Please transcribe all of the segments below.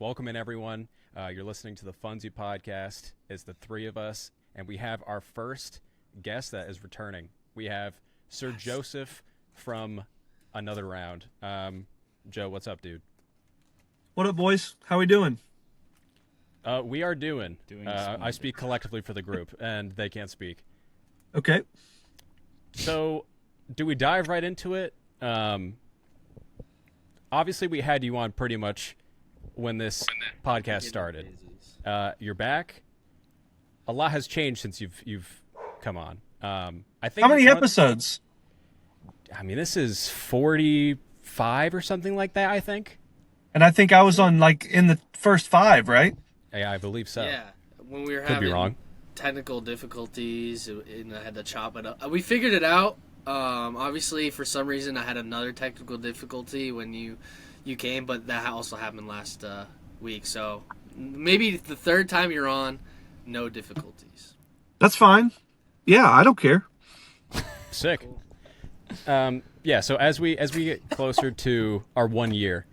welcome in everyone. You're listening to the Funsie podcast. It's the three of us, and we have our first guest that is returning. We have Sir Joseph from another round. Joe, what's up, dude? What up, boys? How we doing? We are doing. I speak collectively for the group, and they can't speak. Okay. So, do we dive right into it? Obviously, we had you on pretty much when this podcast started. You're back. A lot has changed since you've come on. I think. How many episodes? This is 45 or something like that, I think. And I think I was on in the first 5, right? Yeah, I believe so. Yeah, when we were Could be wrong. Technical difficulties, and I had to chop it up. We figured it out. Obviously, for some reason, I had another technical difficulty when you came, but that also happened last week. So maybe the third time you're on, no difficulties. That's fine. Yeah, I don't care. Sick. Cool. Yeah. So as we get closer to our 1 year,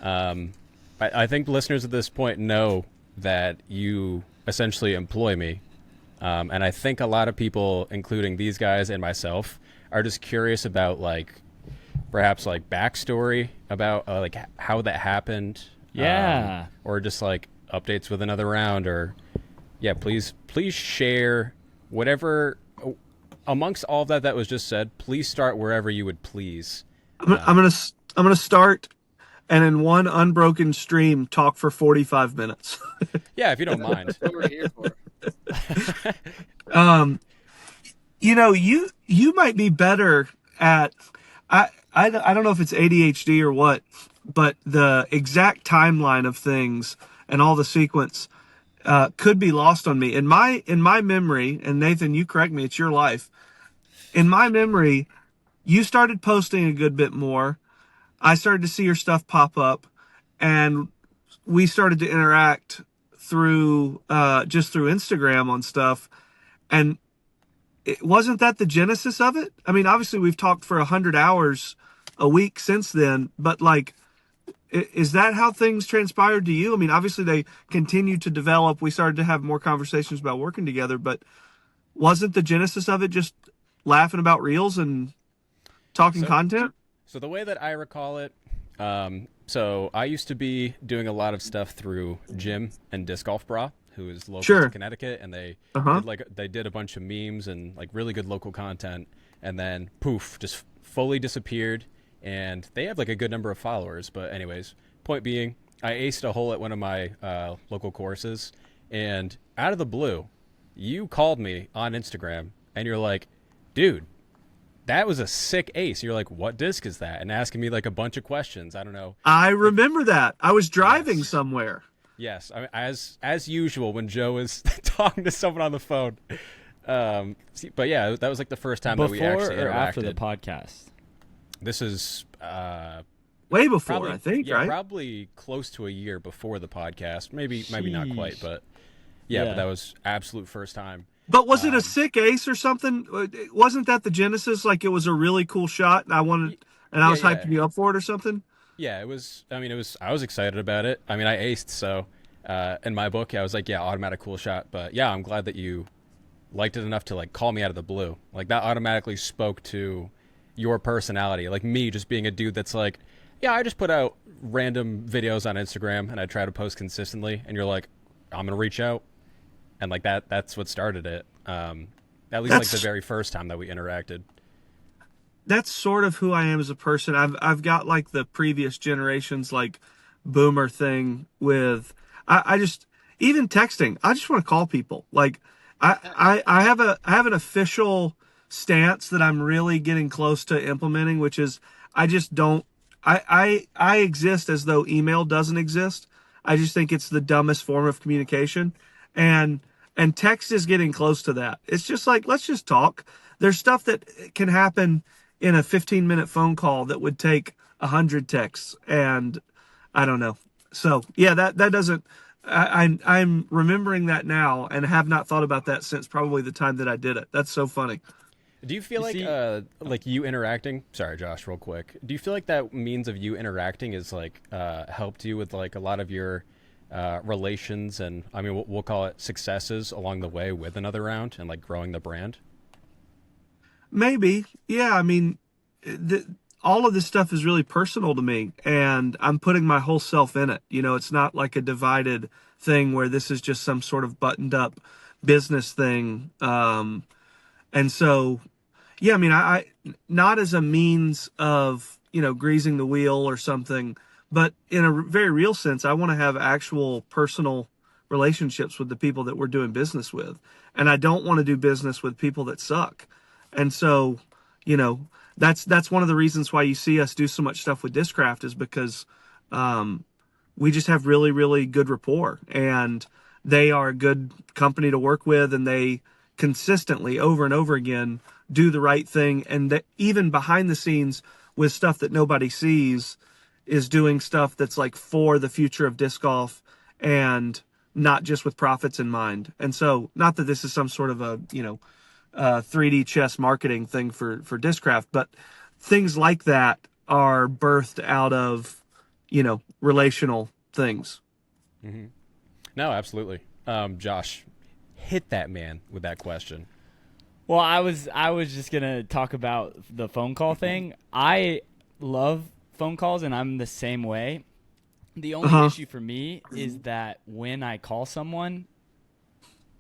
I think listeners at this point know that you essentially employ me, and I think a lot of people, including these guys and myself, are just curious about perhaps backstory about how that happened. Yeah. Or just updates with another round, or please share whatever amongst all of that was just said. Please start wherever you would please. I'm gonna start, and in one unbroken stream, talk for 45 minutes. Yeah, if you don't mind. That's what we're here for. You might be better at I don't know if it's ADHD or what, but the exact timeline of things and all the sequence could be lost on me. In my memory, and Nathan, you correct me, it's your life. In my memory, you started posting a good bit more. I started to see your stuff pop up, and we started to interact through Instagram on stuff. And wasn't that the genesis of it? Obviously we've talked for 100 hours a week since then, but is that how things transpired to you? Obviously they continued to develop. We started to have more conversations about working together, but wasn't the genesis of it just laughing about reels and talking content? So the way that I recall it, so I used to be doing a lot of stuff through Jim and Disc Golf Bra, who is local to Connecticut, and they they did a bunch of memes and really good local content, and then poof, just fully disappeared. And they have a good number of followers, but anyways, point being, I aced a hole at one of my local courses, and out of the blue, you called me on Instagram, and you're like, dude, that was a sick ace. You're like, what disc is that? And asking me a bunch of questions. I don't know. I remember that. I was driving somewhere. Yes, as usual when Joe is talking to someone on the phone. But yeah, that was the first time that we actually interacted. Before or after the podcast? This is way before, probably, I think, yeah, right? Probably close to a year before the podcast. Maybe not quite, but yeah, but that was absolute first time. But was it a sick ace or something? Wasn't that the genesis? It was a really cool shot, and I was hyping you up for it or something? Yeah, it was. I was excited about it. I aced, so in my book, I was automatic cool shot. But yeah, I'm glad that you liked it enough to call me out of the blue. That automatically spoke to your personality. Me just being a dude that's yeah, I just put out random videos on Instagram and I try to post consistently. And you're like, I'm gonna reach out, and that's what started it. At least the very first time that we interacted. That's sort of who I am as a person. I've got the previous generations boomer thing with I just even texting. I just want to call people. I have an official stance that I'm really getting close to implementing, which is I just don't I exist as though email doesn't exist. I just think it's the dumbest form of communication, and text is getting close to that. It's just let's just talk. There's stuff that can happen in a 15-minute phone call that would take 100 texts, and I don't know. So yeah, that doesn't. I'm remembering that now, and have not thought about that since probably the time that I did it. That's so funny. Do you feel you interacting? Sorry, Josh, real quick. Do you feel that means of you interacting is helped you with a lot of your relations and, I mean, we'll call it successes along the way with another round and like growing the brand? Maybe. Yeah. I mean, all of this stuff is really personal to me, and I'm putting my whole self in it. You know, it's not like a divided thing where this is just some sort of buttoned up business thing. And so, yeah, I mean, I not as a means of, you know, greasing the wheel or something, but in a very real sense, I want to have actual personal relationships with the people that we're doing business with. And I don't want to do business with people that suck. And so, you know, that's one of the reasons why you see us do so much stuff with Discraft, is because we just have really, really good rapport, and they are a good company to work with, and they consistently over and over again do the right thing. And that even behind the scenes with stuff that nobody sees is doing stuff that's like for the future of disc golf and not just with profits in mind. And so, not that this is some sort of a, you know, 3D chess marketing thing for Discraft, but things like that are birthed out of, you know, relational things. Mm-hmm. No, absolutely. Josh, hit that man with that question. Well, I was just gonna talk about the phone call thing. I love phone calls, and I'm the same way. The only issue for me is that when I call someone,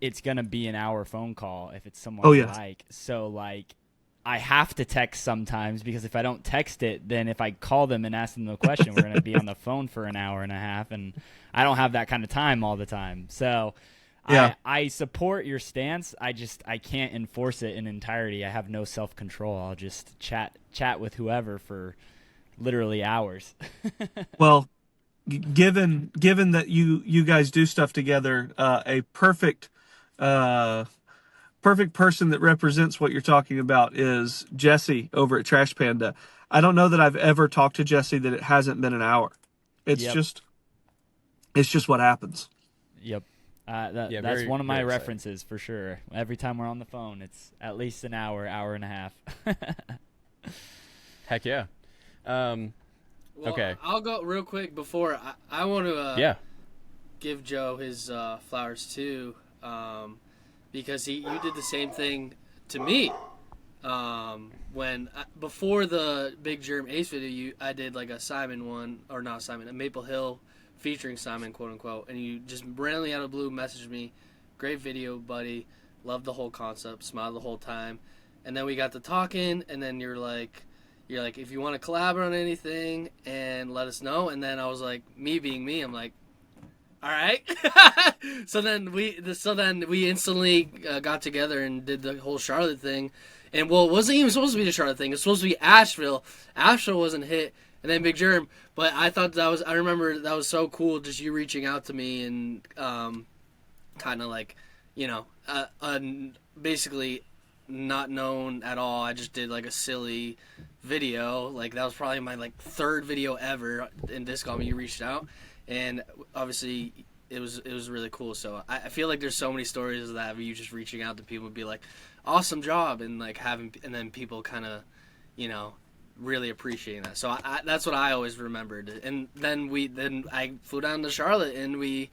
it's going to be an hour phone call if it's someone I like. So, like, I have to text sometimes, because if I don't text it, then if I call them and ask them the question, we're going to be on the phone for an hour and a half, and I don't have that kind of time all the time. So, yeah. I support your stance. I can't enforce it in entirety. I have no self-control. I'll just chat with whoever for literally hours. Well, given that you guys do stuff together, a perfect person that represents what you're talking about is Jesse over at Trash Panda. I don't know that I've ever talked to Jesse that it hasn't been an hour. It's just what happens. Yep. That's one of my references for sure. Every time we're on the phone, it's at least an hour and a half. Heck yeah. Well, okay. I'll go real quick before I want to give Joe his flowers too, because you did the same thing to me. When before the Big Germ Ace video, I did like a Simon one, or not Simon, a Maple Hill featuring Simon, quote unquote, and you just randomly out of the blue messaged me, "Great video, buddy. Loved the whole concept. Smiled the whole time." And then we got to talking, and then you're like, if you want to collaborate on anything, and let us know. And then I was like, me being me, I'm like, all right. So then we instantly got together and did the whole Charlotte thing. And well, it wasn't even supposed to be the Charlotte thing. It was supposed to be Asheville. Asheville wasn't hit, and then Big Germ. But I thought I remember that was so cool, just you reaching out to me and kind of like, you know, basically not known at all. I just did like a silly video. Like that was probably my like third video ever in Disc Golf. You reached out, and obviously it was really cool. So I feel like there's so many stories of that, of you just reaching out to people and be like, awesome job, and like and then people kind of, you know, really appreciating that. So that's what I always remembered. And then I flew down to Charlotte, and we,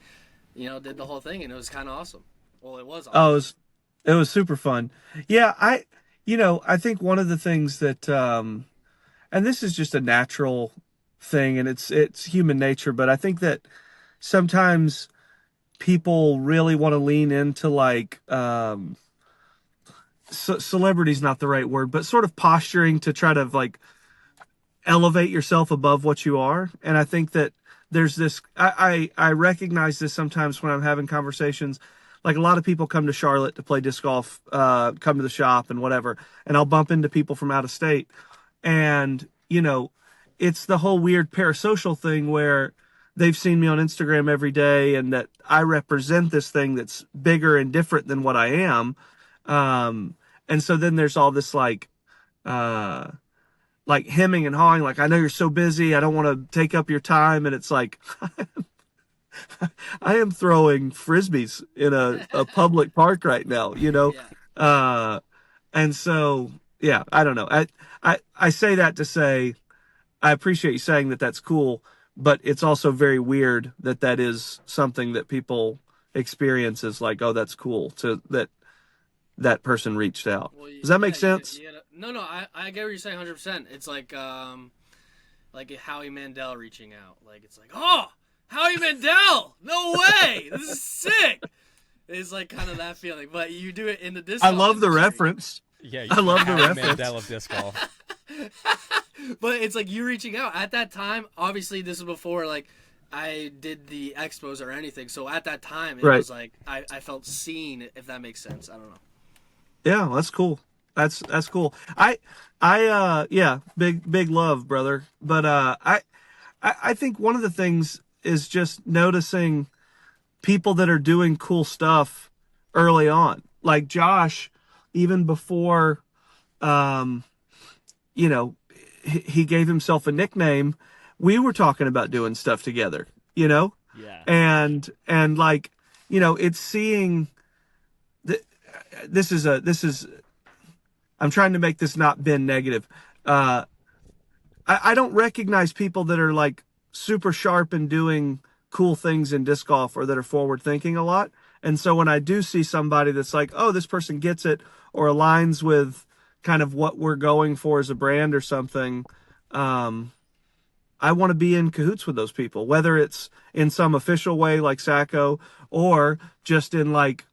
you know, did the whole thing, and it was kind of awesome. Well, it was awesome. It was super fun. Yeah, I think one of the things that, and this is just a natural thing, and it's human nature, but I think that sometimes people really want to lean into like, celebrity's not the right word, but sort of posturing to try to like elevate yourself above what you are. And I think that there's this, I recognize this sometimes when I'm having conversations. Like a lot of people come to Charlotte to play disc golf, come to the shop and whatever, and I'll bump into people from out of state. And, you know, it's the whole weird parasocial thing where they've seen me on Instagram every day, and that I represent this thing that's bigger and different than what I am. And so then there's all this like hemming and hawing, like, I know you're so busy, I don't want to take up your time. And it's like, I am throwing Frisbees in a public park right now, you know? Yeah. And so, yeah, I don't know. I say that to say, I appreciate you saying that that's cool, but it's also very weird that is something that people experience as like, oh, that's cool. So that person reached out. Well, Does that make sense? No, I get what you're saying 100%. It's like Howie Mandel reaching out. Like, it's like, oh, Howie Mandel! No way! This is sick! It's like kind of that feeling. But you do it in the disc golf. I love the reference. Yeah, I love the reference. Mandel of disc golf. But it's like you reaching out. At that time, obviously this was before like I did the expos or anything. So at that time, it was like I felt seen, if that makes sense. I don't know. Yeah, that's cool. That's cool. Yeah, big love, brother. But I think one of the things is just noticing people that are doing cool stuff early on. Like Josh, even before he gave himself a nickname, we were talking about doing stuff together, Yeah. And like, it's seeing this is I'm trying to make this not been negative. I don't recognize people that are like super sharp and doing cool things in disc golf or that are forward thinking a lot. And so when I do see somebody that's like, oh, this person gets it or aligns with kind of what we're going for as a brand or something, I want to be in cahoots with those people, whether it's in some official way like Sajko or just in like,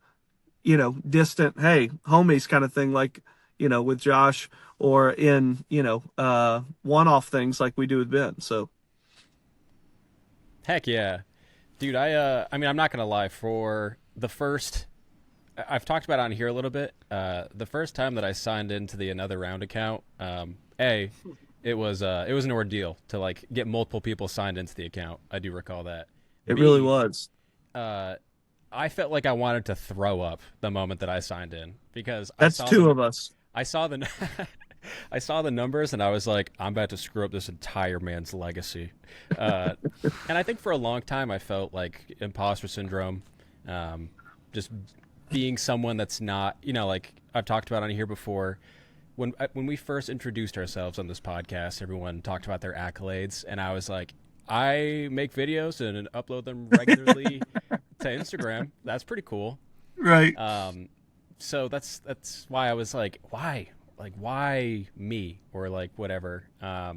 distant, hey, homies kind of thing, like, with Josh, or in, one-off things like we do with Ben. So. Heck yeah. Dude, I mean, I'm not going to lie, for the first, I've talked about it on here a little bit. The first time that I signed into the Another Round account, it was an ordeal to like get multiple people signed into the account. I do recall that. It really was. I felt like I wanted to throw up the moment that I signed in because that's two of us. I saw the I saw the numbers and I was like, I'm about to screw up this entire man's legacy. And I think for a long time I felt like imposter syndrome, just being someone that's not, like I've talked about on here before. When we first introduced ourselves on this podcast, everyone talked about their accolades, and I was like, I make videos and upload them regularly to Instagram. That's pretty cool. Right. So that's why I was like, why? Like, why me? Or like whatever. I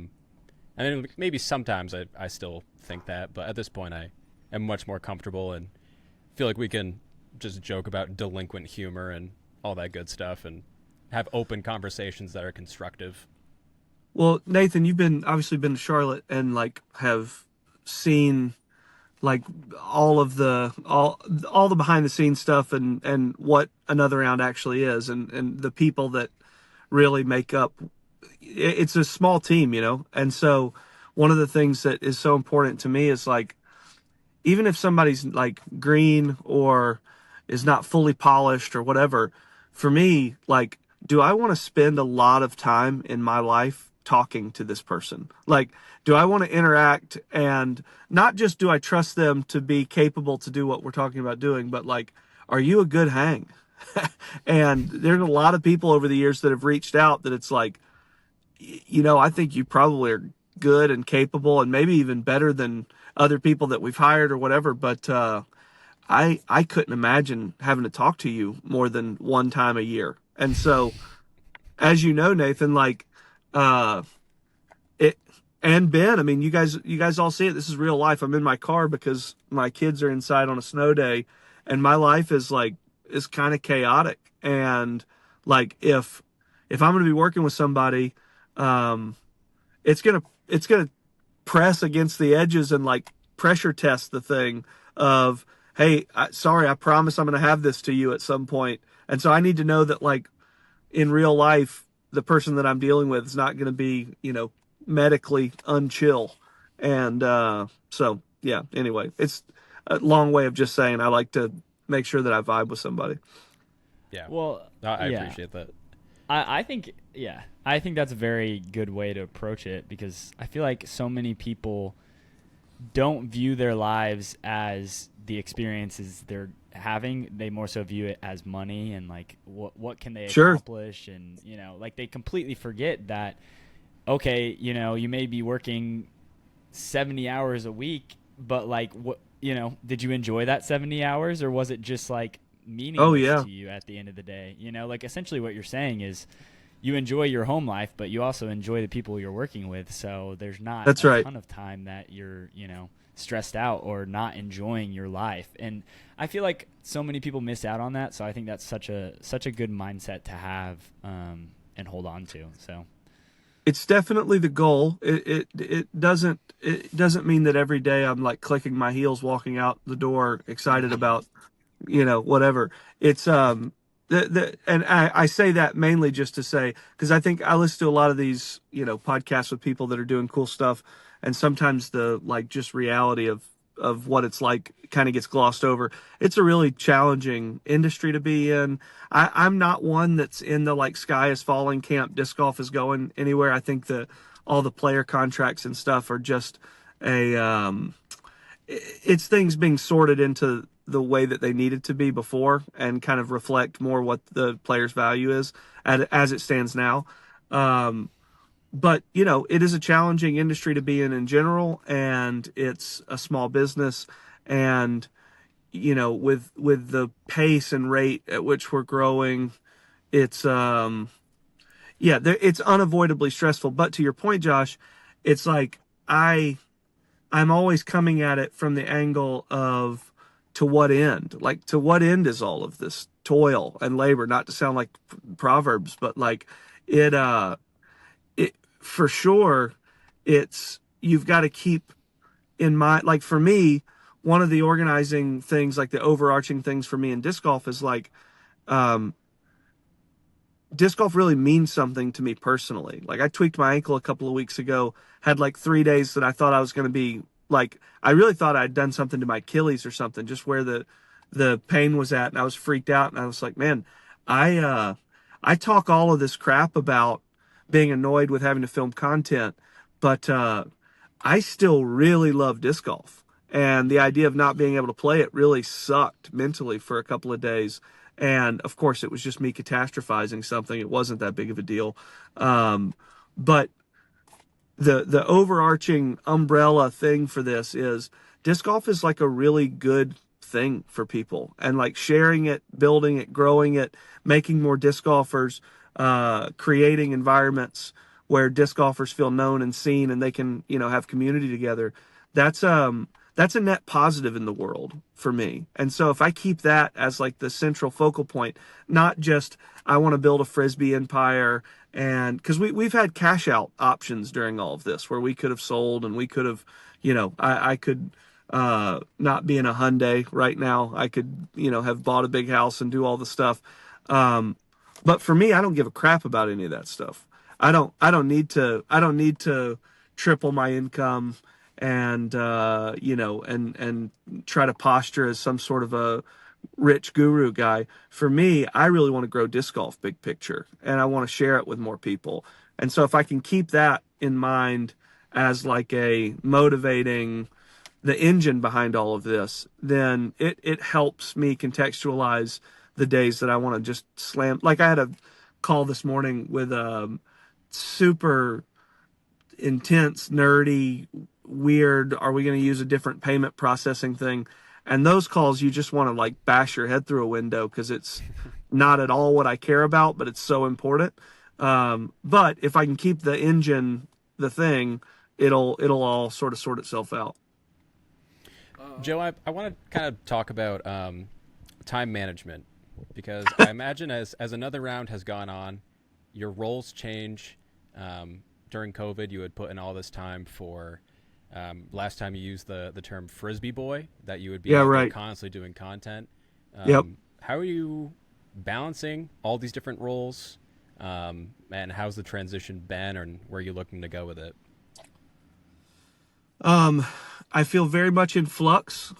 mean, maybe sometimes I still think that, but at this point I am much more comfortable and feel like we can just joke about delinquent humor and all that good stuff and have open conversations that are constructive. Well, Nathan, you've obviously been to Charlotte and like have seen like all the behind the scenes stuff and what Another Round actually is and the people that really make up. It's a small team, and so one of the things that is so important to me is like, even if somebody's like green or is not fully polished or whatever, for me, like, do I want to spend a lot of time in my life talking to this person? Like, do I want to interact, and not just do I trust them to be capable to do what we're talking about doing, but like, are you a good hang? And there's a lot of people over the years that have reached out that it's like, I think you probably are good and capable and maybe even better than other people that we've hired or whatever. But I couldn't imagine having to talk to you more than one time a year. And so, as you know, Nathan, like, it, and Ben, I mean, you guys all see it. This is real life. I'm in my car because my kids are inside on a snow day, and my life is kind of chaotic. And like, if I'm going to be working with somebody, it's going to press against the edges and like pressure test the thing of, hey, sorry, I promise I'm going to have this to you at some point. And so I need to know that, like, in real life, the person that I'm dealing with is not going to be, medically unchill. And so, yeah, anyway, it's a long way of just saying I like to make sure that I vibe with somebody. Yeah. Well, I appreciate that. I think that's a very good way to approach it, because I feel like so many people don't view their lives as the experiences they're having. They more so view it as money and like what can they accomplish, and like they completely forget that, okay, you may be working 70 hours a week, but like, what, did you enjoy that 70 hours, or was it just like meaningless to you at the end of the day? Like essentially what you're saying is you enjoy your home life, but you also enjoy the people you're working with. So there's not a ton of time that you're, stressed out or not enjoying your life. And I feel like so many people miss out on that. So I think that's such a good mindset to have, and hold on to. So it's definitely the goal. It doesn't mean that every day I'm like clicking my heels, walking out the door, excited about, whatever. It's, and I say that mainly just to say, because I think I listen to a lot of these, podcasts with people that are doing cool stuff, and sometimes the like just reality of what it's like kind of gets glossed over. It's a really challenging industry to be in. I'm not one that's in the like sky is falling camp. Disc golf is going anywhere. I think all the player contracts and stuff are just it's things being sorted into the way that they needed to be before, and kind of reflect more what the player's value is as it stands now. But it is a challenging industry to be in general, and it's a small business, and with the pace and rate at which we're growing, it's it's unavoidably stressful. But to your point, Josh, it's like I'm always coming at it from the angle of, to what end? Like, to what end is all of this toil and labor? Not to sound like Proverbs, but like it for sure, you've got to keep in mind, like for me, one of the organizing things, like the overarching things for me in disc golf is like, disc golf really means something to me personally. Like, I tweaked my ankle a couple of weeks ago, had like 3 days that I thought I was going to be like, I really thought I'd done something to my Achilles or something, just where the pain was at. And I was freaked out, and I was like, man, I talk all of this crap about being annoyed with having to film content, but I still really love disc golf, and the idea of not being able to play it really sucked mentally for a couple of days. And of course it was just me catastrophizing something. It wasn't that big of a deal. But the overarching umbrella thing for this is disc golf is like a really good thing for people, and like sharing it, building it, growing it, making more disc golfers, creating environments where disc golfers feel known and seen, and they can, have community together. That's a net positive in the world for me. And so if I keep that as like the central focal point, not just, I want to build a Frisbee empire, and because we've had cash out options during all of this where we could have sold, and we could have, I could not be in a Hyundai right now. I could, have bought a big house and do all the stuff. But for me, I don't give a crap about any of that stuff. I don't need to triple my income and and try to posture as some sort of a rich guru guy. For me, I really want to grow disc golf big picture, and I want to share it with more people. And so if I can keep that in mind as like a motivating, the engine behind all of this, then it helps me contextualize the days that I want to just slam. Like, I had a call this morning with a super intense, nerdy, weird, are we going to use a different payment processing thing? And those calls, you just want to like bash your head through a window, because it's not at all what I care about, but it's so important. But if I can keep the engine, the thing, it'll all sort of sort itself out. Joe, I want to kind of talk about time management, because I imagine as another round has gone on, your roles change. During COVID, you had put in all this time for, last time you used the term Frisbee boy, that you would be constantly doing content. How are you balancing all these different roles? And how's the transition been, and where are you looking to go with it? I feel very much in flux,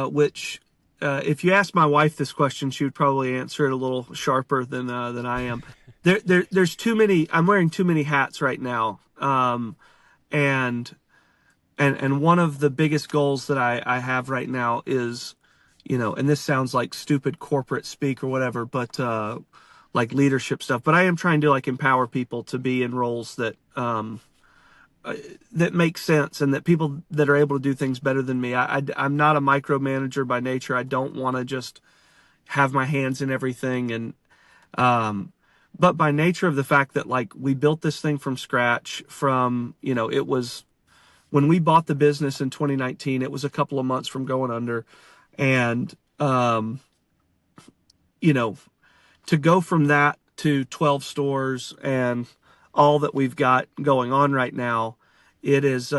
which, if you ask my wife this question, she would probably answer it a little sharper than I am. There's too many. I'm wearing too many hats right now, and one of the biggest goals that I have right now is, and this sounds like stupid corporate speak or whatever, but like leadership stuff. But I am trying to like empower people to be in roles that that make sense, and that people that are able to do things better than me. I'm not a micromanager by nature. I don't want to just have my hands in everything. And, but by nature of the fact that like we built this thing from scratch from, it was when we bought the business in 2019, it was a couple of months from going under. And, to go from that to 12 stores and all that we've got going on right now, it is,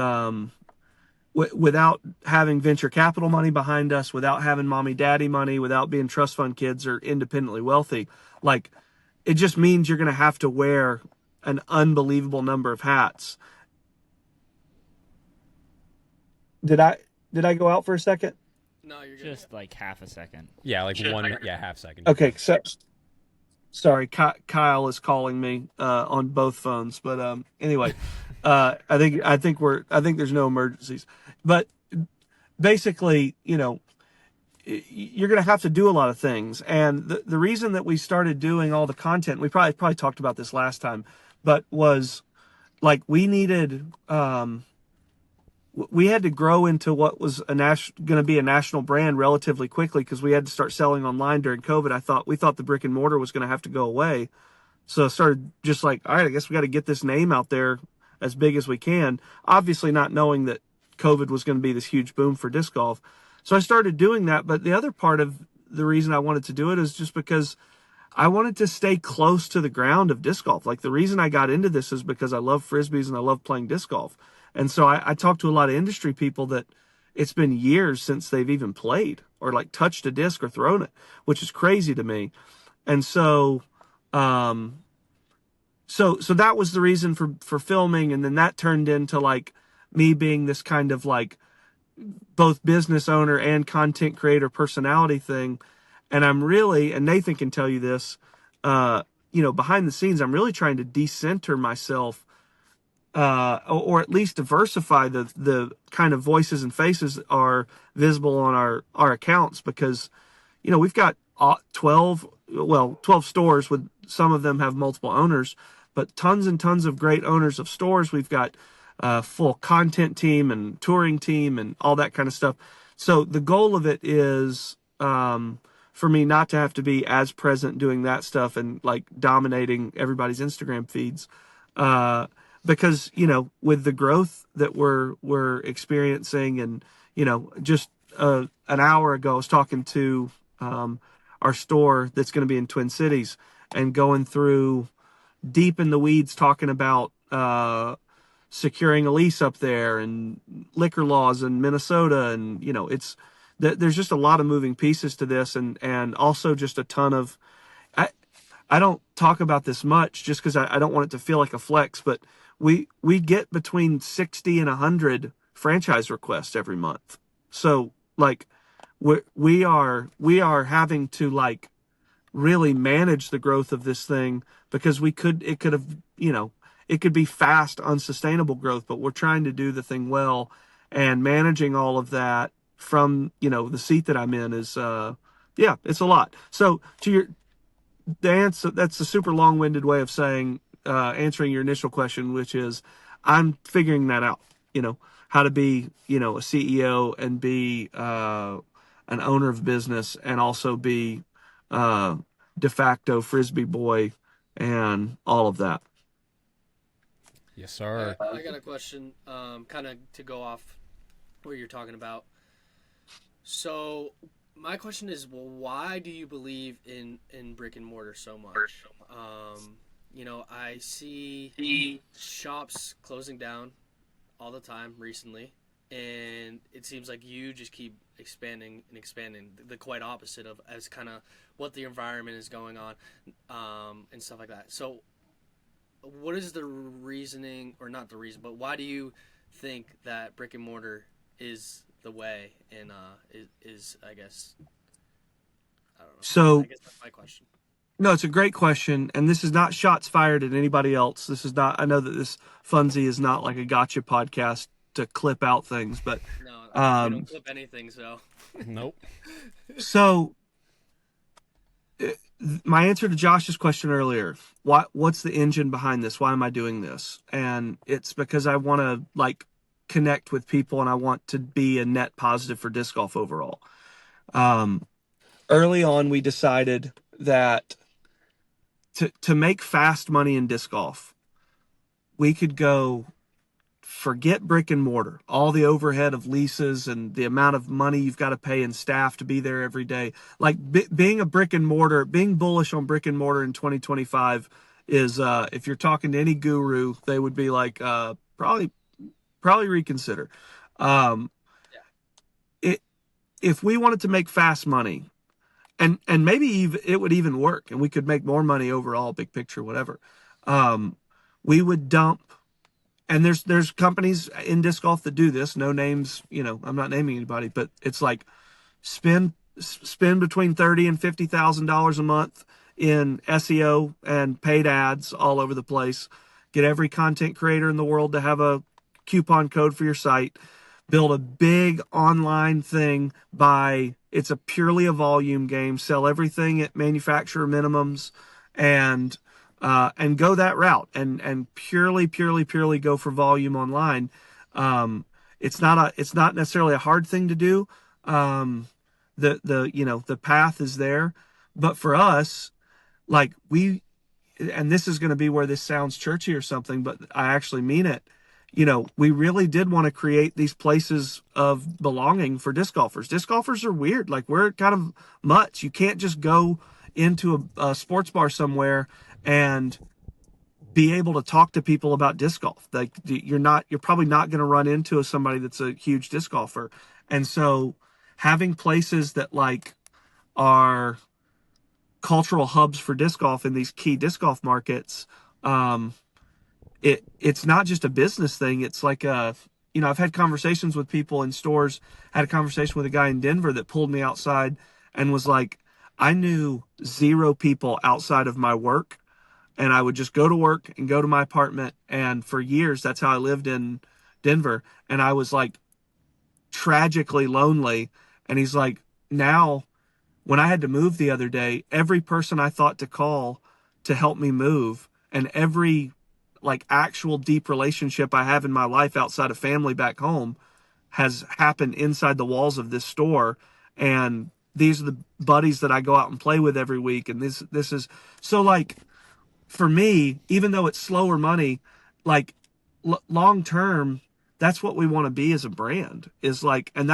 without having venture capital money behind us, without having mommy daddy money, without being trust fund kids or independently wealthy, like it just means you're going to have to wear an unbelievable number of hats. Did I go out for a second? No, you're good. Just like half a second. Yeah, like half second. Okay, so sorry, Kyle is calling me on both phones, but anyway, I think there's no emergencies, but basically, you're going to have to do a lot of things, and the reason that we started doing all the content, we probably talked about this last time, but was like we needed. We had to grow into what was going to be a national brand relatively quickly because we had to start selling online during COVID. We thought the brick and mortar was going to have to go away. So I started just like, all right, I guess we got to get this name out there as big as we can. Obviously not knowing that COVID was going to be this huge boom for disc golf. So I started doing that. But the other part of the reason I wanted to do it is just because I wanted to stay close to the ground of disc golf. Like the reason I got into this is because I love Frisbees and I love playing disc golf. And so I talked to a lot of industry people that it's been years since they've even played or like touched a disc or thrown it, which is crazy to me. And so, so that was the reason for filming. And then that turned into like me being this kind of like both business owner and content creator personality thing. And I'm really, and Nathan can tell you this, behind the scenes, I'm really trying to decenter myself, or at least diversify the kind of voices and faces are visible on our accounts, because, we've got 12 stores, with some of them have multiple owners, but tons and tons of great owners of stores. We've got a full content team and touring team and all that kind of stuff. So the goal of it is, for me not to have to be as present doing that stuff and like dominating everybody's Instagram feeds. Because, with the growth that we're experiencing, and, just an hour ago, I was talking to our store that's going to be in Twin Cities and going through deep in the weeds, talking about securing a lease up there and liquor laws in Minnesota. And, there's just a lot of moving pieces to this, and also just a ton of, I don't talk about this much just because I don't want it to feel like a flex, but we get between 60 and 100 franchise requests every month. So like we are having to like really manage the growth of this thing, because it could be fast, unsustainable growth, but we're trying to do the thing well, and managing all of that from, the seat that I'm in is, it's a lot. So the answer, that's a super long-winded way of saying, answering your initial question, which is I'm figuring that out, how to be, a CEO and be an owner of business, and also be de facto Frisbee boy and all of that. Yes, sir. I got a question, kind of to go off what you're talking about. So my question is, well, why do you believe in brick and mortar so much? I see shops closing down all the time recently, and it seems like you just keep expanding and expanding, the quite opposite of as kind of what the environment is going on, and stuff like that. So what is the reasoning, or not the reason, but why do you think that brick and mortar is the way, and is I guess, I don't know. So I guess that's my question. No, it's a great question, and this is not shots fired at anybody else. This is not, I know that this Funsie is not like a gotcha podcast to clip out things, but No, I don't clip anything, so. Nope. So my answer to Josh's question earlier, what's the engine behind this? Why am I doing this? And it's because I want to like connect with people and I want to be a net positive for disc golf overall. Early on, we decided that to make fast money in disc golf, we could go forget brick and mortar, all the overhead of leases and the amount of money you've got to pay in staff to be there every day. Like being a brick and mortar, being bullish on brick and mortar in 2025 is, if you're talking to any guru, they would be like, probably reconsider. If we wanted to make fast money, and maybe it would even work, and we could make more money overall, big picture, whatever. We would dump. And there's companies in disc golf that do this. No names, I'm not naming anybody, but it's like spend between $30,000 and $50,000 a month in SEO and paid ads all over the place. Get every content creator in the world to have a coupon code for your site. Build a big online thing it's purely a volume game. Sell everything at manufacturer minimums and go that route and purely go for volume online. It's not necessarily a hard thing to do. The path is there, but for us, like and this is going to be where this sounds churchy or something, but I actually mean it. We really did want to create these places of belonging for disc golfers. Disc golfers are weird. Like we're kind of mutts. You can't just go into a sports bar somewhere and be able to talk to people about disc golf. Like you're probably not going to run into somebody that's a huge disc golfer. And so having places that like are cultural hubs for disc golf in these key disc golf markets, it's not just a business thing. It's like I've had conversations with people in stores, had a conversation with a guy in Denver that pulled me outside and was like, I knew 0 people outside of my work, and I would just go to work and go to my apartment. And for years, that's how I lived in Denver. And I was like tragically lonely. And he's like, now when I had to move the other day, every person I thought to call to help me move and every like actual deep relationship I have in my life outside of family back home has happened inside the walls of this store. And these are the buddies that I go out and play with every week. And this is so like, for me, even though it's slower money, like long term, that's what we want to be as a brand is like, and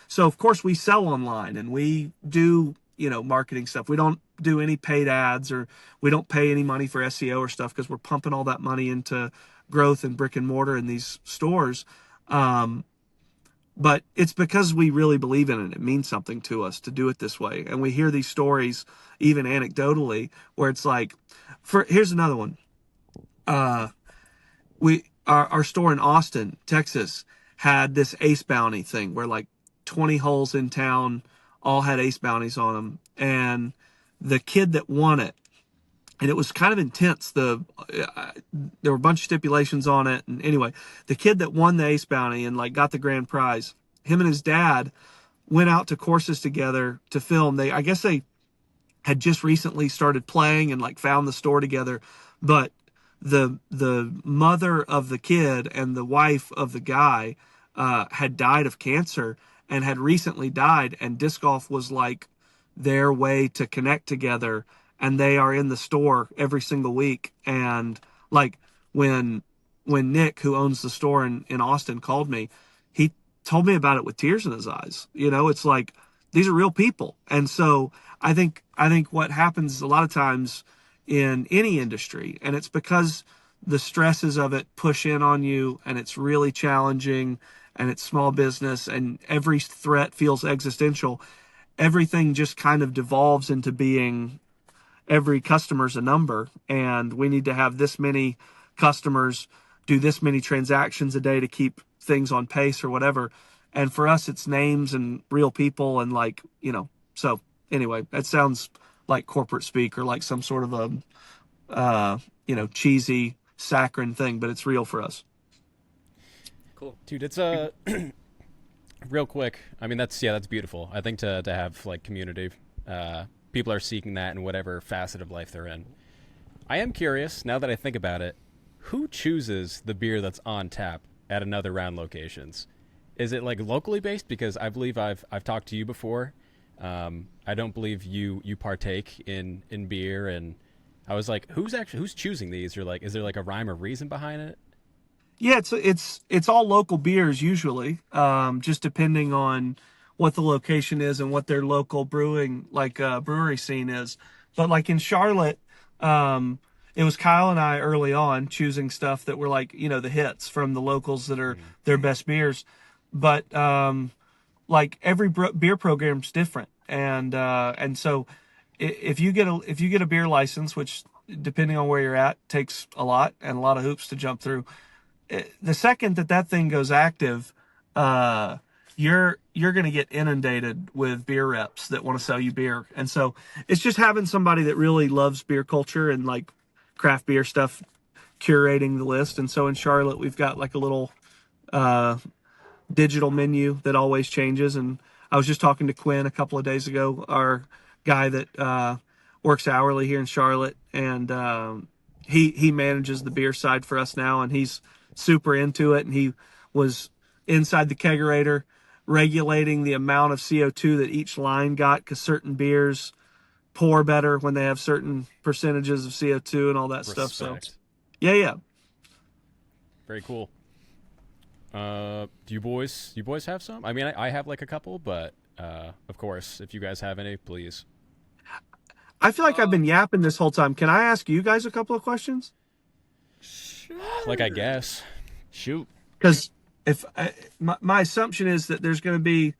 so of course we sell online and we do, marketing stuff. We don't do any paid ads or we don't pay any money for SEO or stuff because we're pumping all that money into growth and brick and mortar in these stores. But it's because we really believe in it. It means something to us to do it this way. And we hear these stories, even anecdotally, where it's like, here's another one. Our store in Austin, Texas, had this ace bounty thing where like 20 holes in town all had ace bounties on them. And the kid that won it, and it was kind of intense. There were a bunch of stipulations on it. And anyway, the kid that won the ace bounty and like got the grand prize, him and his dad went out to courses together to film. I guess they had just recently started playing and like found the store together. But the mother of the kid and the wife of the guy had died of cancer and had recently died. And disc golf was like their way to connect together. And they are in the store every single week. And like when Nick, who owns the store in Austin, called me, he told me about it with tears in his eyes. It's like, these are real people. And so I think what happens a lot of times in any industry, and it's because the stresses of it push in on you and it's really challenging and it's small business and every threat feels existential. Everything just kind of devolves into being every customer's a number, and we need to have this many customers do this many transactions a day to keep things on pace or whatever. And for us, it's names and real people and like, so anyway, that sounds like corporate speak or like some sort of a, cheesy saccharine thing, but it's real for us. Cool. Dude, it's real quick. I mean, that's beautiful. I think to have like community, people are seeking that in whatever facet of life they're in. I am curious, now that I think about it, who chooses the beer that's on tap at another round locations? Is it like locally based? Because I believe I've talked to you before. I don't believe you partake in beer, and I was like, who's choosing these? Or like, is there like a rhyme or reason behind it? Yeah, it's all local beers usually, just depending on what the location is and what their local brewing brewery scene is. But like in Charlotte, it was Kyle and I early on choosing stuff that were like, the hits from the locals that are their best beers. But like every beer program's different, and so if you get a beer license, which depending on where you're at takes a lot of hoops to jump through. The second that thing goes active, you're going to get inundated with beer reps that want to sell you beer. And so it's just having somebody that really loves beer culture and like craft beer stuff curating the list. And so in Charlotte, we've got like a little digital menu that always changes. And I was just talking to Quinn a couple of days ago, our guy that works hourly here in Charlotte, and he manages the beer side for us now, and he's super into it. And he was inside the kegerator regulating the amount of CO2 that each line got, because certain beers pour better when they have certain percentages of CO2 and all that stuff. So yeah. Very cool. Do you boys have some? I mean, I have like a couple, but of course, if you guys have any, please. I feel like I've been yapping this whole time. Can I ask you guys a couple of questions? Sure. Like, I guess. Shoot. Because my assumption is that there's going to be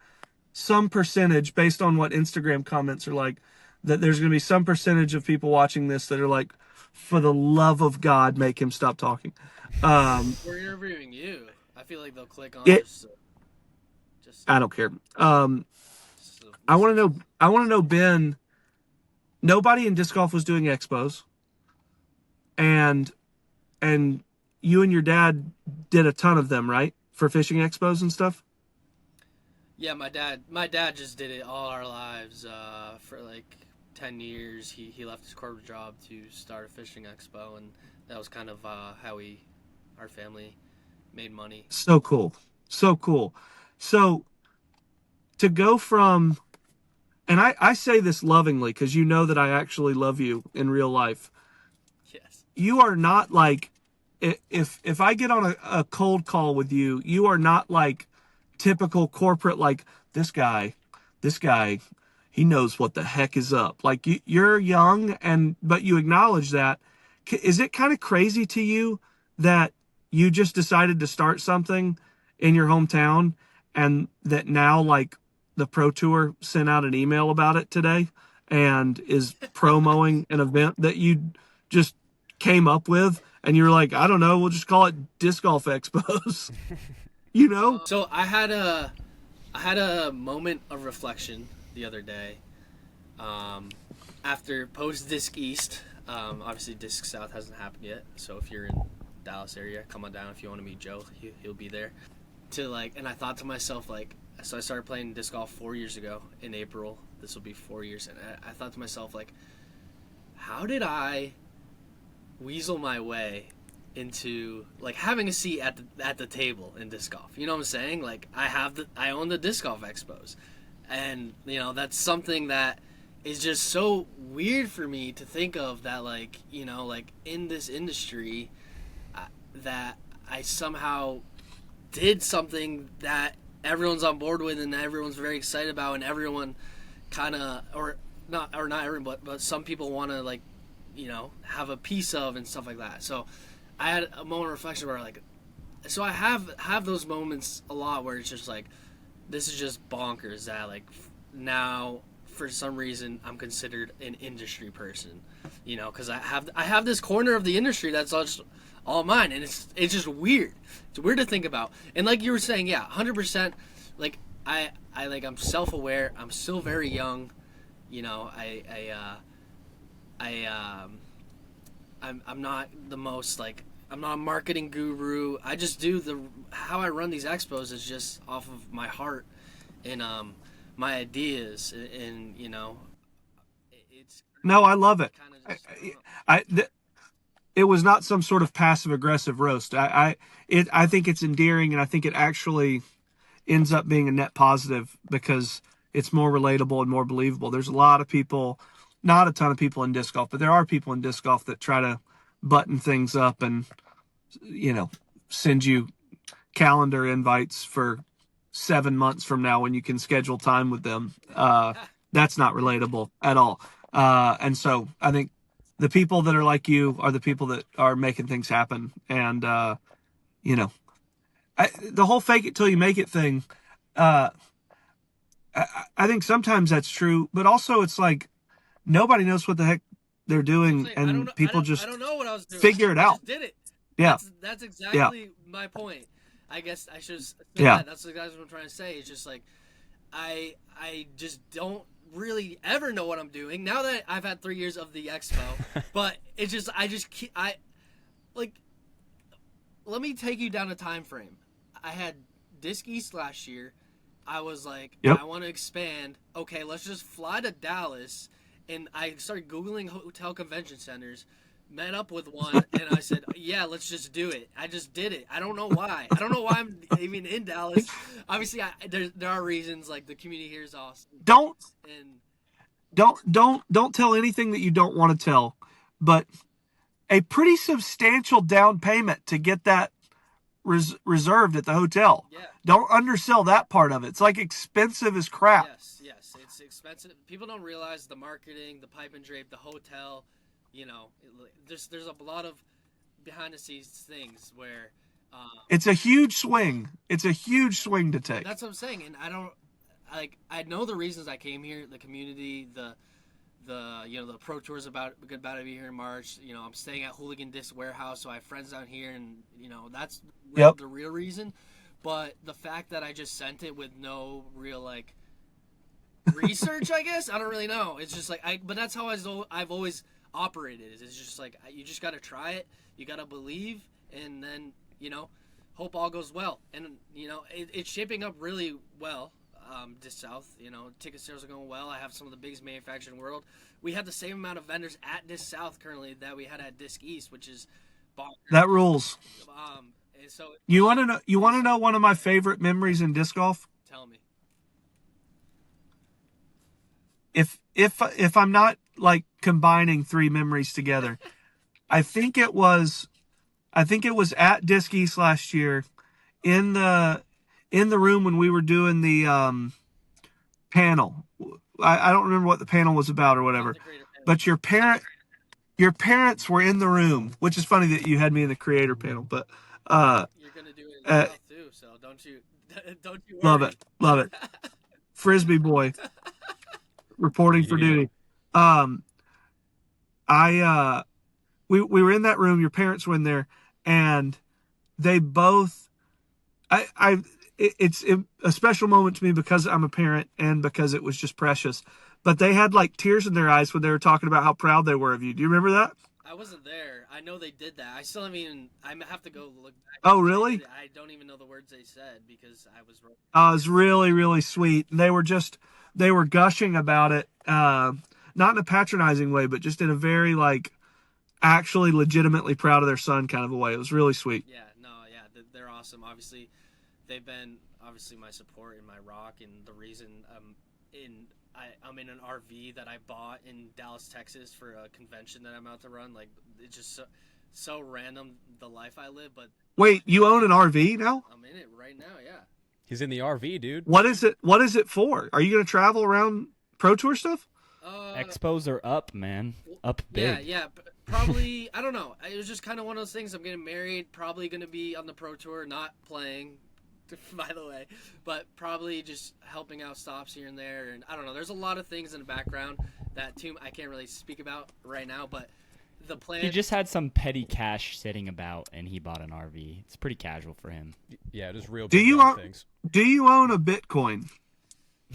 some percentage, based on what Instagram comments are like, that there's going to be some percentage of people watching this that are like, for the love of God, make him stop talking. We're interviewing you. I feel like they'll click on it. I don't care. I want to know, Ben. Nobody in disc golf was doing expos, and you and your dad did a ton of them, right? For fishing expos and stuff. Yeah, my dad just did it all our lives. For like 10 years, he left his corporate job to start a fishing expo, and that was kind of how our family made money. So cool. So to go from, and I say this lovingly because you know that I actually love you in real life. Yes. You are not like, if I get on a cold call with you, you are not like typical corporate, like this guy, he knows what the heck is up. Like you're young, but you acknowledge that. Is it kind of crazy to you that you just decided to start something in your hometown, and that now like the Pro Tour sent out an email about it today and is promoting an event that you just came up with, and you're like, I don't know, we'll just call it Disc Golf Expos. So I had a moment of reflection the other day. After post Disc East, obviously Disc South hasn't happened yet. So if you're in Dallas area, come on down if you want to meet Joe. He'll be there. And I thought to myself, like, so I started playing disc golf 4 years ago in April. This will be 4 years, and I thought to myself, like, how did I weasel my way into like having a seat at the table in disc golf? You know what I'm saying? Like, I own the Disc Golf Expos, and that's something that is just so weird for me to think of, that like in this industry, that I somehow did something that everyone's on board with and everyone's very excited about, and everyone kind of, or not everyone, but some people want to like have a piece of and stuff like that. So I had a moment of reflection where so I have those moments a lot where it's just like, this is just bonkers that like now for some reason I'm considered an industry person, because I have this corner of the industry that's all mine, and it's just weird. It's weird to think about. And like you were saying, yeah, 100%. Like I'm self-aware. I'm still very young. I'm not the most I'm not a marketing guru. I just do how I run these expos is just off of my heart and my ideas, and it's no, I love it. kind of just, It was not some sort of passive aggressive roast. I think it's endearing, and I think it actually ends up being a net positive because it's more relatable and more believable. There's a lot of people, not a ton of people in disc golf, but there are people in disc golf that try to button things up and, send you calendar invites for 7 months from now when you can schedule time with them. That's not relatable at all. And so I think the people that are like you are the people that are making things happen. And, the whole fake it till you make it thing, I think sometimes that's true, but also it's like nobody knows what the heck they're doing, and people just I don't know what I was doing. Figure it out. Just did it. Yeah, that's exactly my point. I guess I should say that. That's exactly what I'm trying to say. It's just like I just don't really ever know what I'm doing now that I've had 3 years of the expo. But it's just let me take you down a time frame. I had Disc East last year. I was like, I want to expand. Okay, let's just fly to Dallas. And I started Googling hotel convention centers, met up with one, and I said, yeah, let's just do it. I just did it. I don't know why. I don't know why I'm even in Dallas. Obviously, there are reasons, like the community here is awesome. Don't tell anything that you don't want to tell, but a pretty substantial down payment to get that reserved at the hotel. Yeah. Don't undersell that part of it. It's like expensive as crap. Yes, it's expensive. People don't realize the marketing, the pipe and drape, the hotel. There's a lot of behind the scenes things where it's a huge swing. It's a huge swing to take. That's what I'm saying, and I know the reasons I came here, the community, the pro tours about to be here in March. I'm staying at Hooligan Disc Warehouse, so I have friends down here, and that's the real reason. But the fact that I just sent it with no real research, I guess I don't really know. It's just but that's how I've always operated. It's just you just got to try it, you got to believe, and then hope all goes well. And it's shaping up really well. Disc South, ticket sales are going well. I have some of the biggest manufacturers in the world. We have the same amount of vendors at Disc South currently that we had at Disc East, which is bonkers. That rules. And so you want to know one of my favorite memories in disc golf? Tell me. If I'm not combining three memories together, I think it was at Disc East last year in the room when we were doing the panel. I don't remember what the panel was about or whatever, but your parents were in the room, which is funny that you had me in the creator panel, but you're gonna do it yourself too, so don't you worry. Love it. Frisbee boy reporting for duty. We were in that room, your parents were in there, and they both it's a special moment to me because I'm a parent and because it was just precious. But they had tears in their eyes when they were talking about how proud they were of you. Do you remember that? I wasn't there. I know they did that. I still haven't even. I have to go look back. Oh, really? I don't even know the words they said because I was. It was really, really sweet. They were gushing about it, not in a patronizing way, but just in a very actually legitimately proud of their son kind of a way. It was really sweet. Yeah, they're awesome. Obviously, they've been my support in my rock, and the reason I'm in an RV that I bought in Dallas, Texas for a convention that I'm out to run. It's just so random the life I live. But wait, you own an RV now? I'm in it right now. Yeah. He's in the RV, dude. What is it for? Are you going to travel around Pro Tour stuff? Expos are up, man. Up big. Yeah. Probably, I don't know. It was just kind of one of those things. I'm getting married. Probably going to be on the Pro Tour, not playing, by the way. But probably just helping out stops here and there. And I don't know. There's a lot of things in the background that I can't really speak about right now. But the plan. He just had some petty cash sitting about, and he bought an RV. It's pretty casual for him. Yeah, just real. Do you own a Bitcoin?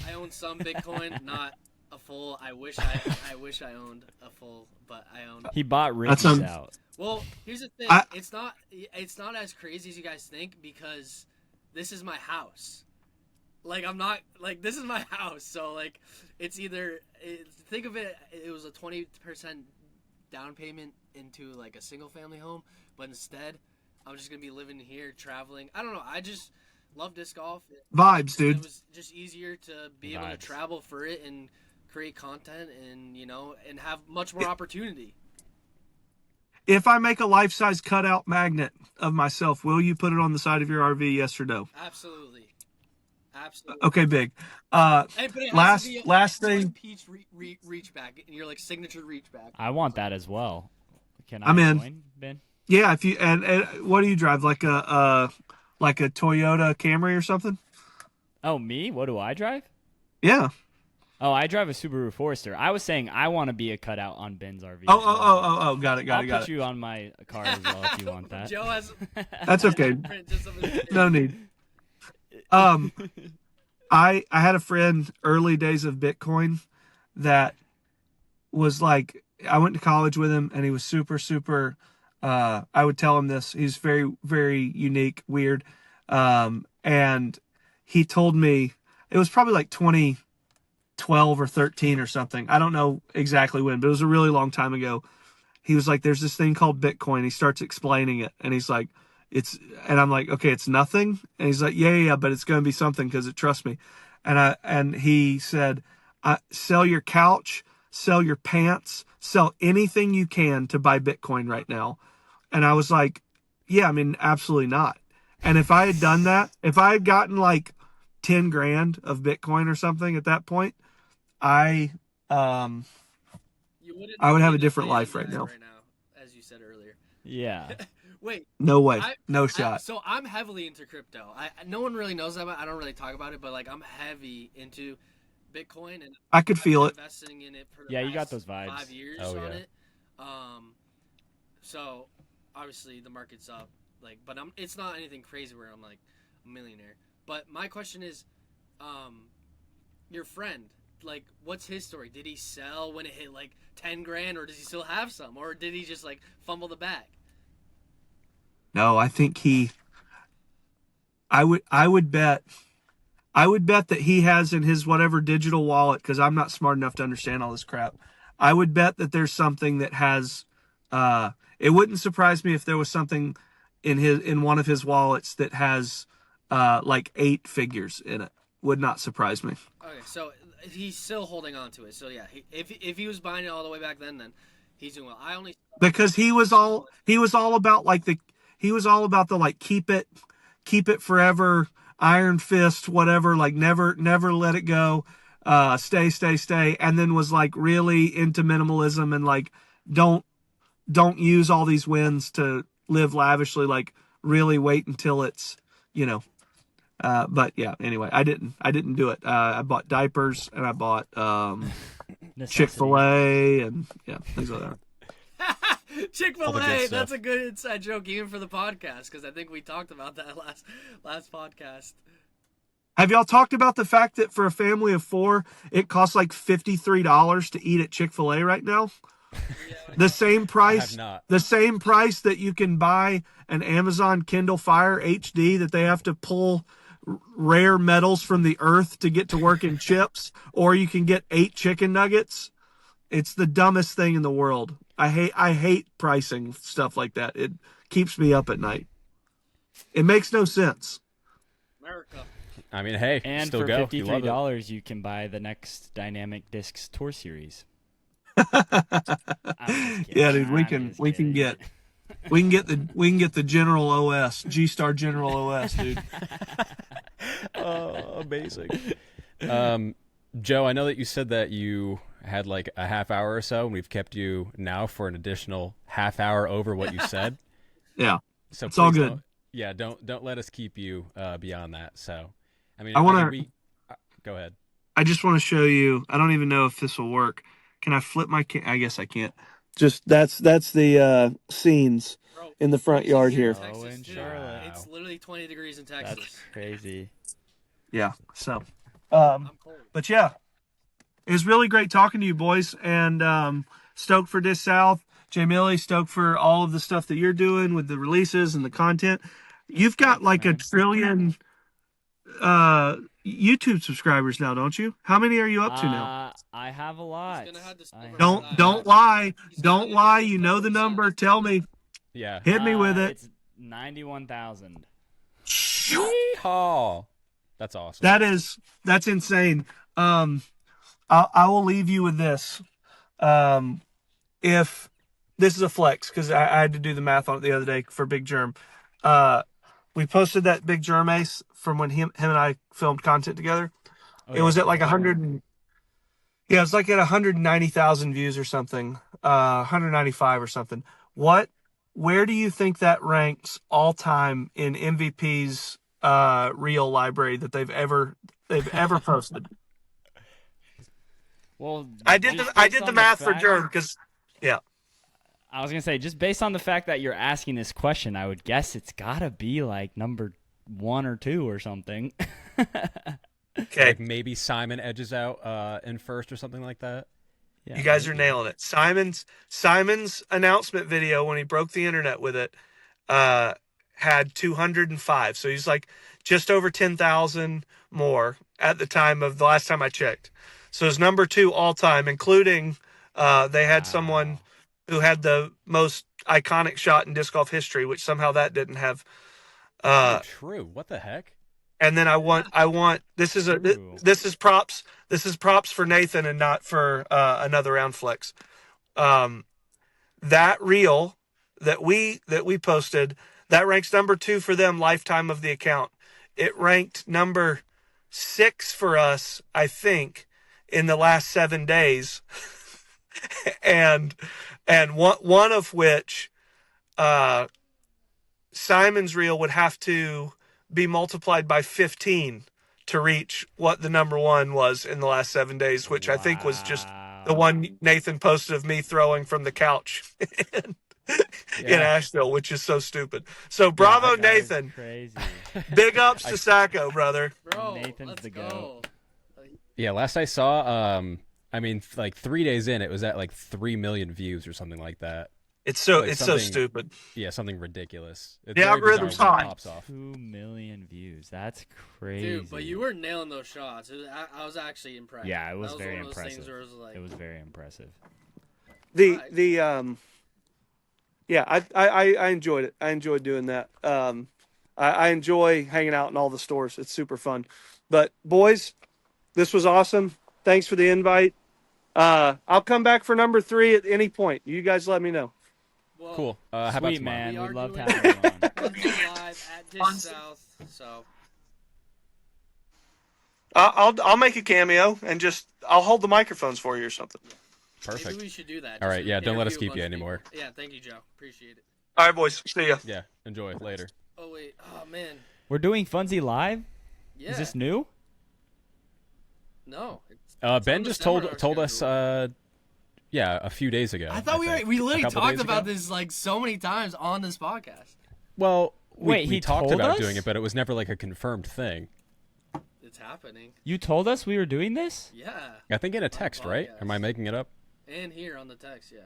I own some Bitcoin, not a full. I wish I owned a full, but I own. He bought Ricky's out. Well, here's the thing. It's not as crazy as you guys think because this is my house. Like, I'm not, like, this is my house, so, like, it's either, think of it, it was a 20% down payment into, like, a single-family home, but instead, I'm just going to be living here, traveling. I don't know, I just love disc golf. Vibes, dude. It was just easier to be able to travel for it and create content and, you know, and have much more opportunity. If I make a life-size cutout magnet of myself, will you put it on the side of your RV, yes or no? Absolutely. Okay, big. Last thing. Like peach reach back, and your like signature reach back. I want that as well. Can I I'm in. join, Ben? Yeah, if you and what do you drive? Like a Toyota Camry or something? Oh, me? What do I drive? Yeah. Oh, I drive a Subaru Forester. I was saying I want to be a cutout on Ben's RV. Oh, got it. I'll put you on my car as well if you want that. Joe has. That's okay. No need. I had a friend early days of Bitcoin that was like, I went to college with him and he was super, I would tell him this. He's very, very unique, weird. And he told me it was probably like 2012 or 13 or something. I don't know exactly when, but it was a really long time ago. He was like, there's this thing called Bitcoin. He starts explaining it and he's like, and I'm like, okay, it's nothing. And he's like, yeah, but it's going to be something because it trusts me. And he said, sell your couch, sell your pants, sell anything you can to buy Bitcoin right now. And I was like, yeah, I mean, absolutely not. And if I had done that, if I had gotten like 10 grand of Bitcoin or something at that point, I would have a different life right now. As you said earlier. Yeah. Wait. No way. No shot. So I'm heavily into crypto. No one really knows about it. I don't really talk about it, but like I'm heavy into Bitcoin and I could feel it. Investing in it for the you got those vibes. 5 years on it. So obviously the market's up, like, but it's not anything crazy where I'm like a millionaire. But my question is, your friend, like, what's his story? Did he sell when it hit like 10 grand, or does he still have some, or did he just like fumble the bag? No, I think I would bet that he has in his whatever digital wallet, because I'm not smart enough to understand all this crap. I would bet that there's something that has, it wouldn't surprise me if there was something in one of his wallets that has like 8 figures in it. Would not surprise me. Okay, so he's still holding on to it. So yeah, if he was buying it all the way back then he's doing well. Because he was all about the like keep it forever, iron fist, whatever, like never let it go, stay, and then was like really into minimalism and like don't use all these wins to live lavishly, like really wait until it's, you know. But yeah, anyway, I didn't do it. I bought diapers and I bought Chick-fil-A and yeah, things like that. Chick-fil-A, that's a good inside joke even for the podcast, because I think we talked about that last podcast. Have y'all talked about the fact that for a family of 4, it costs like $53 to eat at Chick-fil-A right now? The same price that you can buy an Amazon Kindle Fire HD that they have to pull rare metals from the earth to get to work in chips, or you can get 8 chicken nuggets. It's the dumbest thing in the world. I hate pricing stuff like that. It keeps me up at night. It makes no sense. America. I mean, hey, and still for go. $53, you can buy the next Dynamic Discs Tour Series. Yeah, dude, we can get the General OS, G-Star General OS, dude. Oh, amazing. Joe, I know that you said that you had like a half hour or so, and we've kept you now for an additional half hour over what you said. Yeah, so it's all good. Don't let us keep you beyond that. So, I mean, go ahead. I just want to show you. I don't even know if this will work. Can I flip my? I guess I can't. Just that's the scenes in the front yard here. Texas, in Charlotte. It's literally 20 degrees in Texas. That's crazy. Yeah. So, but yeah, it was really great talking to you boys, and stoked for Disc South. Jay Millie, stoked for all of the stuff that you're doing with the releases and the content. You've got like a trillion YouTube subscribers now, don't you? How many are you up to now? I have a lot. Don't lie. Don't lie. You know the number. Tell me. Yeah. Hit me with it. It's 91,000. Oh, that's awesome. That's insane. I will leave you with this. If this is a flex, because I had to do the math on it the other day for Big Germ. We posted that Big Germ ace from when him and I filmed content together. It was at like 100. Yeah, it's like at 190,000 views or something. 195 or something. Where do you think that ranks all time in MVP's reel library that they've ever posted? Well, I did the math for Germ because, yeah. I was gonna say, just based on the fact that you're asking this question, I would guess it's gotta be like number 1 or 2 or something. Okay, like maybe Simon edges out in first or something like that. Yeah, you guys are nailing it. Simon's announcement video when he broke the internet with it had 205, so he's like just over 10,000 more at the time of the last time I checked. So it's number 2 all time, including they had someone who had the most iconic shot in disc golf history, which somehow that didn't have. True. What the heck? And then I want this is props. This is props for Nathan and not for another round flex. That reel that we posted, that ranks number 2 for them lifetime of the account. It ranked number 6 for us, I think, in the last 7 days. and one of which Simon's reel would have to be multiplied by 15 to reach what the number 1 was in the last 7 days, which I think was just the one Nathan posted of me throwing from the couch in Asheville, which is so stupid. So bravo, Nathan. Crazy. Big ups to Sajko, brother. Bro, Nathan's let's the go. goat. Yeah, last I saw, I mean, like 3 days in, it was at like 3 million views or something like that. It's so stupid. Yeah, something ridiculous. The algorithm's hot. 2 million views. That's crazy. Dude, but you were nailing those shots. I was actually impressed. Yeah, it was very one of those impressive. things where it was like, It was very impressive. I enjoyed it. I enjoyed doing that. I enjoy hanging out in all the stores. It's super fun. But boys, this was awesome. Thanks for the invite. I'll come back for number 3 at any point. You guys let me know. well, Cool. How about Sweet, tomorrow? man. We'd love to doing have you on. Funsie live at Disc South. So I'll make a cameo and I'll hold the microphones for you or something. Perfect. maybe we should do that. All Just right, yeah, don't let us interview a keep you bunch of anymore. people. Yeah, thank you, Joe. Appreciate it. All right, boys. See ya. Yeah, enjoy later. Oh wait, oh man, We're doing Funsie live? yeah. Is this new? No. Ben just told us, a few days ago. I thought we A literally couple talked days about ago? this like so many times on this podcast. Well, Wait, we he talked told about us? doing it, but it was never like a confirmed thing. It's happening. You told us we were doing this? Yeah. I think in a text, right? podcast. Am I making it up? And here on the text, yeah.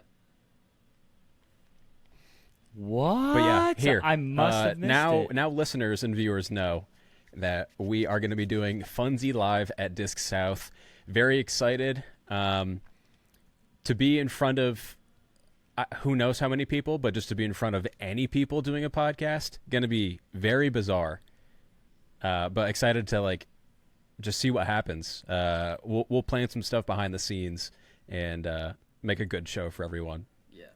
What? But yeah, here. I must have missed it. Now listeners and viewers know that we are going to be doing Funsie live at Disc South. Very excited to be in front of who knows how many people, but just to be in front of any people doing a podcast. Going to be very bizarre, but excited to just see what happens. We'll plan some stuff behind the scenes and make a good show for everyone. Yeah.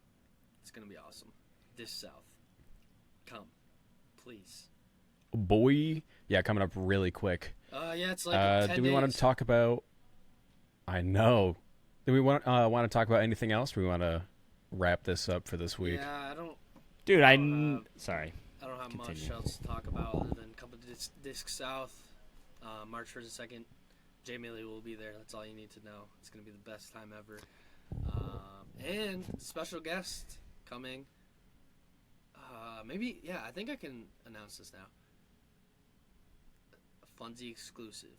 It's going to be awesome. Disc South. Come. Please. Boy, yeah, coming up really quick. Yeah, it's like 10 do we want days. to talk about? I know. Do we want to talk about anything else? Or we want to wrap this up for this week. Yeah, I don't Dude, sorry. I don't have Continue. much else to talk about other than a couple of Disc South. March 1st and 2nd. Jay Mealy will be there. That's all you need to know. It's going to be the best time ever. And special guest coming. Maybe, yeah, I think I can announce this now. A Funsie exclusive.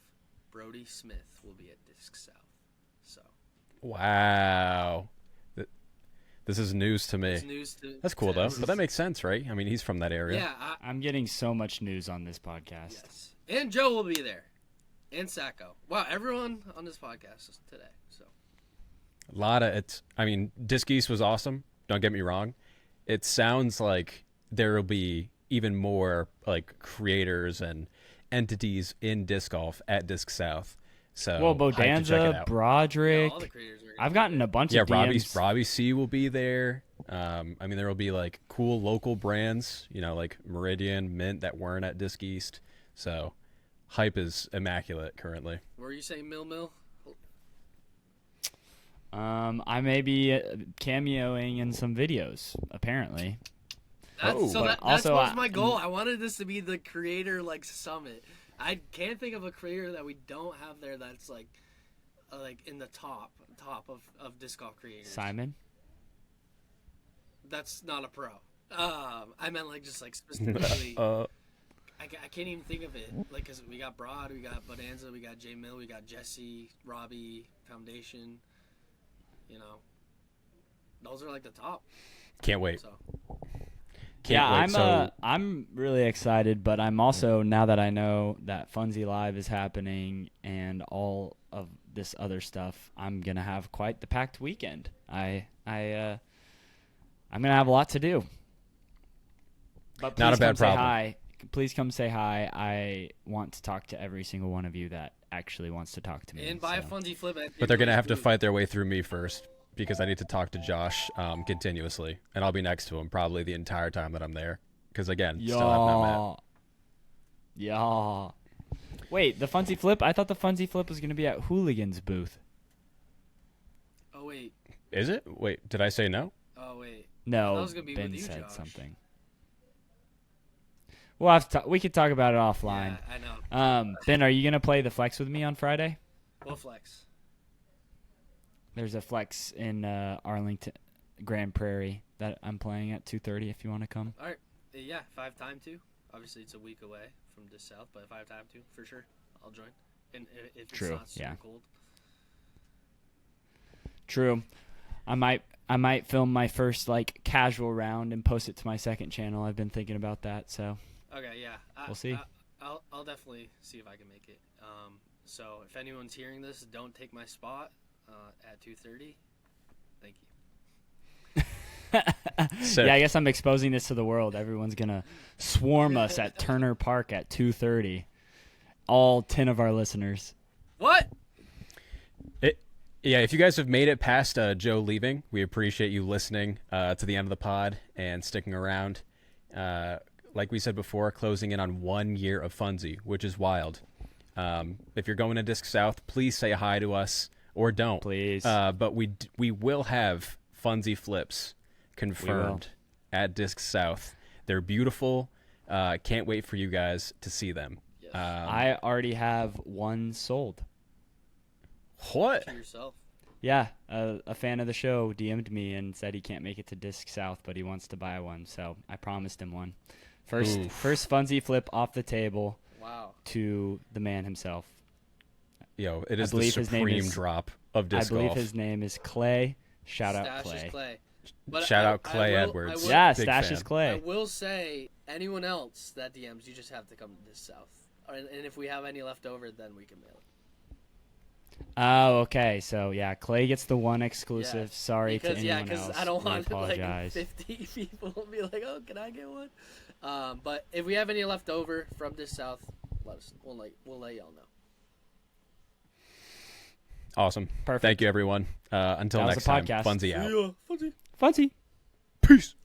Brody Smith will be at Disc South. So. Wow. This is news to me. It's news That's cool though, but that makes sense, right? I mean, he's from that area. Yeah, I'm getting so much news on this podcast. Yes. And Joe will be there, and Sajko. Wow, everyone on this podcast is today. So A lot of it. I mean, Disc East was awesome. Don't get me wrong. It sounds like there will be even more like creators and entities in disc golf at Disc South. So Well, hyped to check it Bodanza, out. Broderick. yeah, all the creators are I've gotten a bunch of DMs. Robbie C will be there. I mean, there will be like cool local brands, like Meridian, Mint that weren't at Disc East. So hype is immaculate currently. Were you saying Mill? I may be cameoing in some videos, apparently. That also, was my goal. I wanted this to be the creator summit. I can't think of a creator that we don't have there that's like in the top of disc golf creators. Simon? That's not a pro. I meant specifically. I can't even think of it. Cause we got Broad, we got Bodanza, we got J Mill, we got Jesse, Robbie, Foundation. Those are the top. Can't wait. So. I'm really excited, but I'm also, now that I know that Funsie Live is happening and all of this other stuff, I'm gonna have quite the packed weekend. I'm gonna have a lot to do. But please Not a bad come say problem. hi. Please come say hi. I want to talk to every single one of you that actually wants to talk to me. And buy a Funsie flip. But they're gonna have to fight their way through me first, because I need to talk to Josh continuously, and I'll be next to him probably the entire time that I'm there. Because again, still have not met. Yeah. Wait, the Funsie flip? I thought the Funsie flip was gonna be at Hooligan's booth. Oh wait. Is it? Wait, did I say no? Oh wait. No, That was gonna be Ben with you, said Josh. something. We'll have to we could talk about it offline. Yeah, I know. Ben, are you gonna play the flex with me on Friday? What flex? There's a flex in Arlington, Grand Prairie that I'm playing at 2:30. If you want to come. All right. Yeah, if I have time to. Obviously, it's a week away from Disc South, but if I have time to, for sure, I'll join. And if it's True, not super yeah. cold. True. I might film my first casual round and post it to my second channel. I've been thinking about that, so. Okay, yeah. We'll see. I'll definitely see if I can make it. So if anyone's hearing this, don't take my spot at 2:30. Thank you. Sick. Yeah, I guess I'm exposing this to the world. Everyone's gonna swarm us at Turner Park at 2:30. All 10 of our listeners. What? Yeah, if you guys have made it past Joe leaving, we appreciate you listening to the end of the pod and sticking around. Like we said before, closing in on 1 year of Funsie, which is wild. If you're going to Disc South, please say hi to us, or don't. Please. But we will have Funsie flips confirmed at Disc South. They're beautiful. Can't wait for you guys to see them. Yes. I already have one sold. What? To yourself. Yeah, a fan of the show DM'd me and said he can't make it to Disc South, but he wants to buy one, so I promised him one. First Funsie flip off the table. Wow. To the man himself. Yo, it is the supreme drop of disc golf. I believe his name is Clay. Shout out Stash Clay. is Clay. But Shout out Clay Edwards. Yeah, Big Stash fan. is Clay. I will say, anyone else that DMs, you just have to come to Disc South. And if we have any left over, then we can mail it. Oh, okay. So, yeah, Clay gets the one exclusive. Yeah. Sorry to anyone else. Because I don't want apologize. 50 people to be like, oh, can I get one? But if we have any left over from Disc South, let us. We'll let y'all know. Awesome. Perfect. Thank you, everyone. Until That was next the time, Yeah, Funsie out. Funsie. Funsie. Peace.